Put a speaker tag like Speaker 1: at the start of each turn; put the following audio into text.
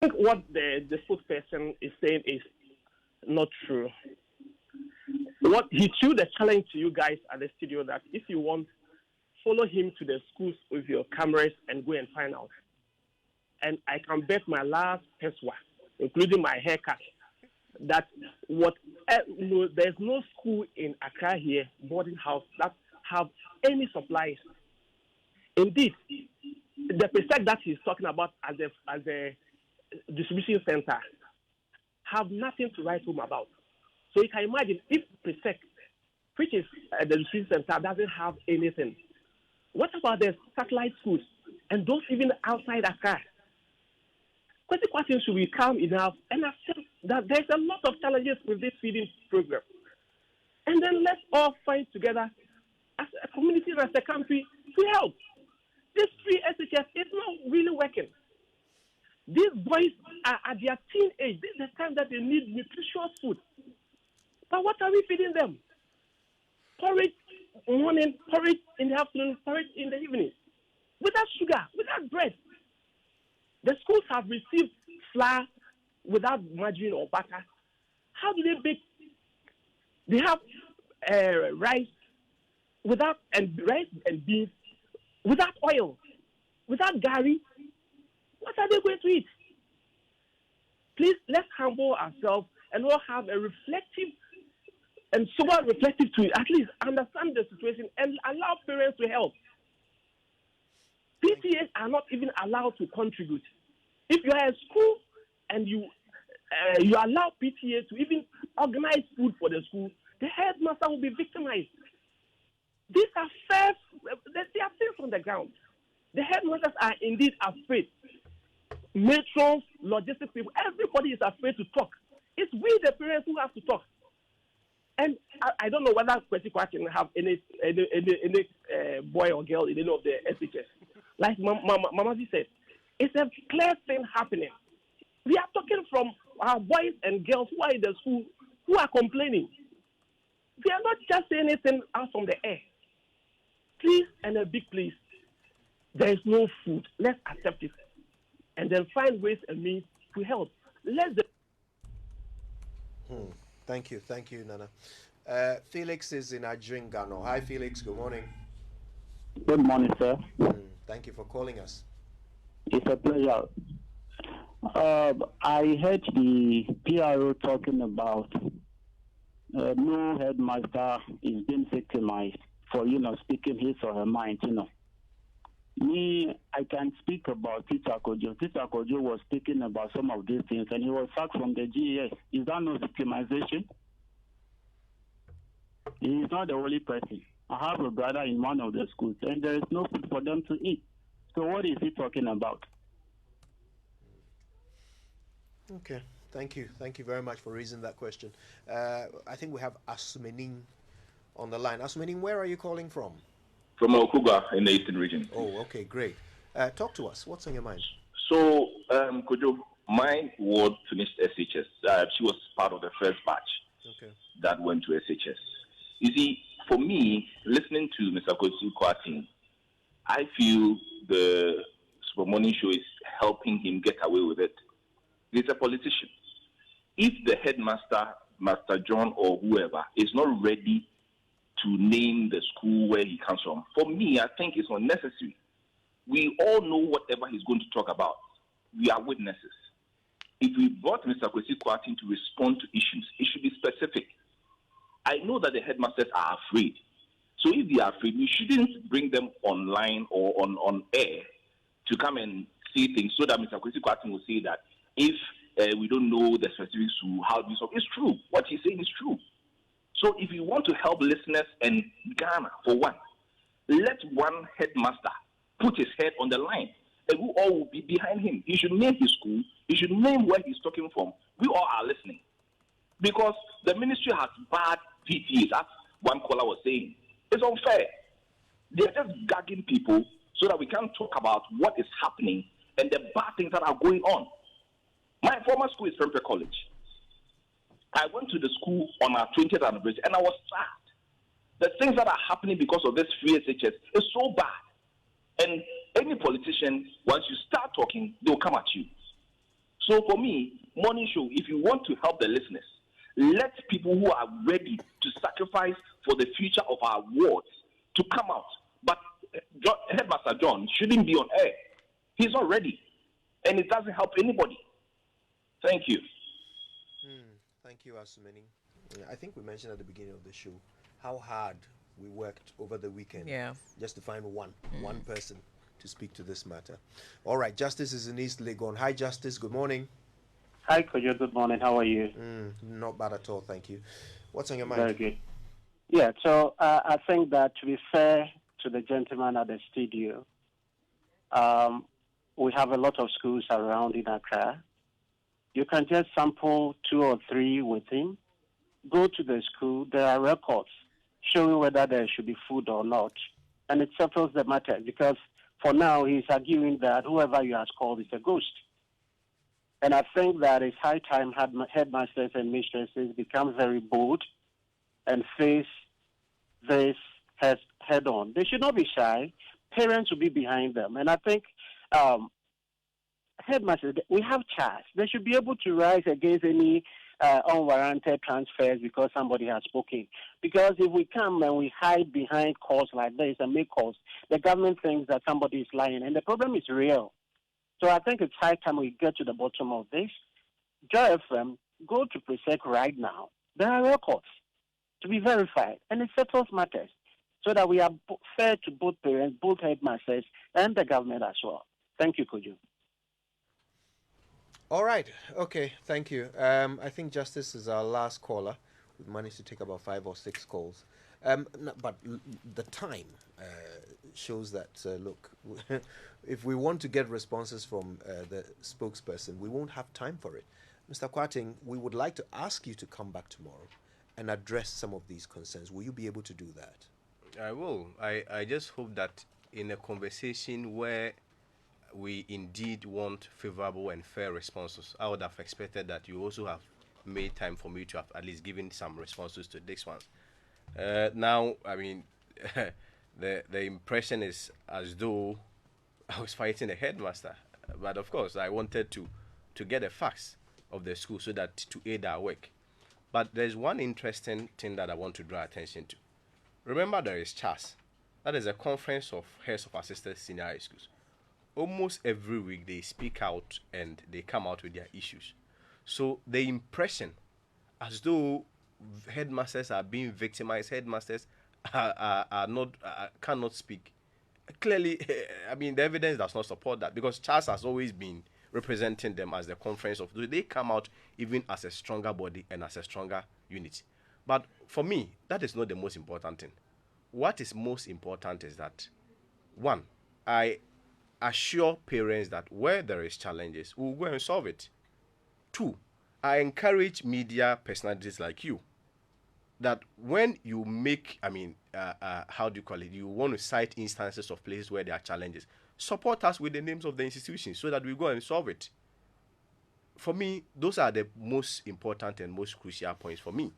Speaker 1: think what the spokesperson is saying is not true. What he threw the challenge to you guys at the studio that if you want, follow him to the schools with your cameras and go and find out. And I can bet my last peswa, including my haircut, that there's no school in Accra here, boarding house, that have any supplies. Indeed, the precinct that he's talking about as a distribution center have nothing to write home about. So you can imagine if precinct, which is the distribution center, doesn't have anything. What about the satellite schools and those even outside Accra? Question should be calm enough and accept that there's a lot of challenges with this feeding program. And then let's all fight together as a community and as a country to help. This free SHS is not really working. These boys are at their teen age. This is the time that they need nutritious food. But what are we feeding them? Porridge in the morning, porridge in the afternoon, porridge in the evening. Without sugar, without bread. The schools have received flour without margarine or butter. How do they bake? They have rice and beans without oil, without gari. What are they going to eat? Please, let's humble ourselves and all have a reflective and sober reflective to at least understand the situation and allow parents to help. PTAs are not even allowed to contribute. If you are a school and you allow PTA to even organize food for the school, the headmaster will be victimized. These are fair, they are things on the ground. The headmasters are indeed afraid. Matrons, logistics people, everybody is afraid to talk. It's we, the parents, who have to talk. And I don't know whether Kwesi can have any boy or girl in any of the SHS. Like Mamazi said, it's a clear thing happening. We are talking from our boys and girls who are in the school who are complaining. We are not just saying anything out from the air. Please, and a big please, there is no food. Let's accept it. And then find ways and means to help.
Speaker 2: Thank you, Nana. Felix is in Ajringano. Hi, Felix. Good morning.
Speaker 3: Good morning, sir.
Speaker 2: Thank you for calling us.
Speaker 3: It's a pleasure. I heard the PRO talking about no headmaster is being victimized for, speaking his or her mind, Me, I can speak about Tita Kojo. Tita Kojo was speaking about some of these things, and he was sacked from the GES. Is that no victimization? He is not the only person. I have a brother in one of the schools, and there is no food for them to eat. So what is he talking about?
Speaker 2: Okay, thank you. Thank you very much for raising that question. I think we have Asmening on the line. Asmening, where are you calling from?
Speaker 4: From Okuga in the Eastern region.
Speaker 2: Oh, okay, great. Talk to us. What's on your mind?
Speaker 4: So, Kojo, my ward finished SHS. She was part of the first batch that went to SHS. You see, for me, listening to Mr. Kosi Kwatin, I feel the Super Morning Show is helping him get away with it. He's a politician. If the headmaster, Master John or whoever, is not ready to name the school where he comes from, for me, I think it's unnecessary. We all know whatever he's going to talk about. We are witnesses. If we brought Mr. Kwesi Kwarteng to respond to issues, it should be specific. I know that the headmasters are afraid. So if they are afraid, we shouldn't bring them online or on air to come and say things so that Mr. Kwesi Kwarteng will say that if we don't know the specifics to how this works, it's true. What he's saying is true. So if you want to help listeners and Ghana, for one, let one headmaster put his head on the line, and we all will be behind him. He should name his school. He should name where he's talking from. We all are listening. Because the ministry has bad PTAs, as one caller was saying. It's unfair. They're just gagging people so that we can talk about what is happening and the bad things that are going on. My former school is Prempeh College. I went to the school on our 20th anniversary and I was sad. The things that are happening because of this free SHS is so bad. And any politician, once you start talking, they'll come at you. So for me, morning show, if you want to help the listeners, let people who are ready to sacrifice for the future of our wards to come out. But Headmaster John shouldn't be on air. He's not ready. And it doesn't help anybody. Thank you.
Speaker 2: Thank you, Asumeni. I think we mentioned at the beginning of the show how hard we worked over the weekend just to find one person to speak to this matter. All right, Justice is in East Legon. Hi, Justice. Good morning.
Speaker 5: Hi, Kojo. Good morning. How are you?
Speaker 2: Not bad at all, thank you. What's on your mind?
Speaker 5: Very good. Yeah, so I think that to be fair to the gentleman at the studio, we have a lot of schools around in Accra. You can just sample 2 or 3 with him. Go to the school. There are records showing whether there should be food or not. And it settles the matter because for now he's arguing that whoever you have called is a ghost. And I think that it's high time headmasters and mistresses become very bold and face this head on. They should not be shy. Parents will be behind them. And I think headmasters, we have chats. They should be able to rise against any unwarranted transfers because somebody has spoken. Because if we come and we hide behind calls like this and make calls, the government thinks that somebody is lying. And the problem is real. So I think it's high time we get to the bottom of this. Joy FM, go to Presec right now. There are records to be verified, and it settles matters so that we are fair to both parents, both headmasters, and the government as well. Thank you, Kojo.
Speaker 2: All right. Okay. Thank you. I think Justice is our last caller. We've managed to take about 5 or 6 calls. But the time shows that, look, if we want to get responses from the spokesperson, we won't have time for it. Mr. Kwarteng, we would like to ask you to come back tomorrow and address some of these concerns. Will you be able to do that?
Speaker 6: I will. I just hope that in a conversation where we indeed want favorable and fair responses, I would have expected that you also have made time for me to have at least given some responses to this one. Now, I mean, the impression is as though I was fighting a headmaster. But of course, I wanted to get the facts of the school so that to aid our work. But there's one interesting thing that I want to draw attention to. Remember, there is CHAS. That is a conference of heads of assisted senior high schools. Almost every week they speak out and they come out with their issues. So the impression as though headmasters are being victimized, headmasters are not cannot speak. Clearly, I mean, the evidence does not support that because CHAS has always been representing them as the conference of. They come out even as a stronger body and as a stronger unit. But for me, that is not the most important thing. What is most important is that, one, I assure parents that where there is challenges, we'll go and solve it. Two, I encourage media personalities like you that when you make, how do you call it? You want to cite instances of places where there are challenges. Support us with the names of the institutions so that we go and solve it. For me, those are the most important and most crucial points for me.